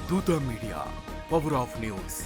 దూత media, power of news.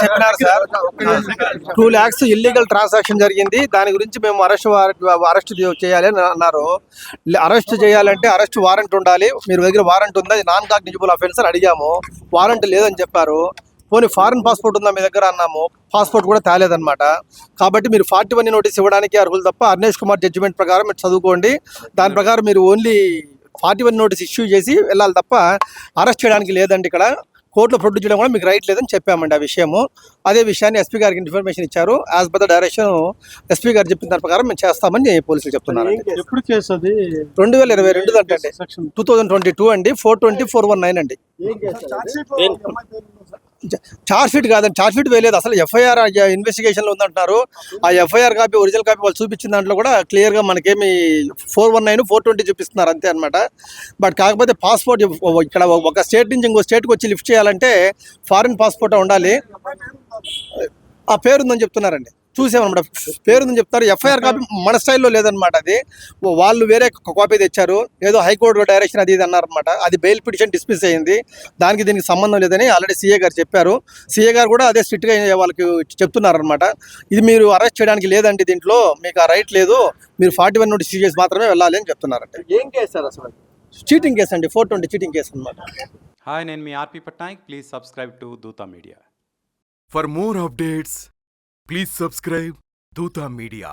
చెప్పినారు sir. 2 lakhs illegal transaction జరిగింది. దాని గురించి మేము అరెస్ట్ చేయాలి అని అన్నారు. అరెస్ట్ చేయాలంటే అరెస్ట్ వారెంట్ ఉండాలి. మీరు దగ్గర వారెంట్ ఉందా? నాన్ కాగ్నిజిబుల్ అఫెన్స్ అని అడిగాము. వారెంట్ లేదని చెప్పారు. పోనీ ఫారెన్ పాస్పోర్ట్ ఉందా మీ దగ్గర అన్నాము. పాస్పోర్ట్ కూడా తేలేదన్నమాట. కాబట్టి మీరు 41 నోటీస్ ఇవ్వడానికి అర్హులు తప్ప అర్నేష్ కుమార్ జడ్జిమెంట్ ప్రకారం మీరు చదువుకోండి. దాని ప్రకారం మీరు ఓన్లీ 41 నోటీస్ ఇష్యూ చేసి వెళ్ళాలి తప్ప అరెస్ట్ చేయడానికి లేదండి. ఇక్కడ కోర్టులో ప్రొడ్యూస్ చేయడం కూడా మీకు రైట్ లేదని చెప్పామండి. ఆ విషయము అదే విషయాన్ని ఎస్పీ గారికి ఇన్ఫర్మేషన్ ఇచ్చారు. As per the direction SP గారు చెప్పిన దాని ప్రకారం మేము చేస్తామని పోలీసులు చెప్తున్నారు. ఎప్పుడు కేసు అది? 2022 అంటే 2022 అండి. 420-419 అండి. చార్జ్ షీట్ కాదండి. చార్జ్ షీట్ వేయలేదు. అసలు ఎఫ్ఐఆర్ ఇన్వెస్టిగేషన్లో ఉందంటున్నారు. ఆ ఎఫ్ఐఆర్ కాపీ, ఒరిజినల్ కాపీ వాళ్ళు చూపించిన దాంట్లో కూడా క్లియర్గా మనకేమి 419, 420 చూపిస్తున్నారు అంతే అనమాట. బట్ కాకపోతే పాస్పోర్ట్ ఇక్కడ ఒక స్టేట్ నుంచి ఇంకో స్టేట్కి వచ్చి లిఫ్ట్ చేయాలంటే ఫారిన్ పాస్పోర్ట్ ఉండాలి. ఆ పేరు ఉందని చెప్తున్నారండి. చూసామన్నమాట. పేరుందని చెప్తారు. ఎఫ్ఐఆర్ కాపీ మన స్టైల్లో లేదనమాట. అది వాళ్ళు వేరే కాపీ తెచ్చారు. ఏదో హైకోర్టు డైరెక్షన్ అది ఇది అన్నారనమాట. అది బెయిల్ పిటిషన్ డిస్మిస్ అయ్యింది. దానికి దీనికి సంబంధం లేదని ఆల్రెడీ సీఏ గారు చెప్పారు. సీఏ గారు కూడా అదే స్ట్రిక్ట్గా వాళ్ళకి చెప్తున్నారనమాట. ఇది మీరు అరెస్ట్ చేయడానికి లేదండి, దీంట్లో మీకు ఆ రైట్ లేదు, మీరు 41 నోటీస్ ఇష్యూ చేసి మాత్రమే వెళ్ళాలి అని చెప్తున్నారంట. ఏం కేసు సార్ అసలు? చీటింగ్ కేసు అండి. 420 చీటింగ్ కేసు అనమాట. హాయ్, నేను మీ ఆర్పి పట్నాయక్. ప్లీజ్ సబ్స్క్రైబ్ టు దూత media. For more updates, please subscribe దూత మీడియా.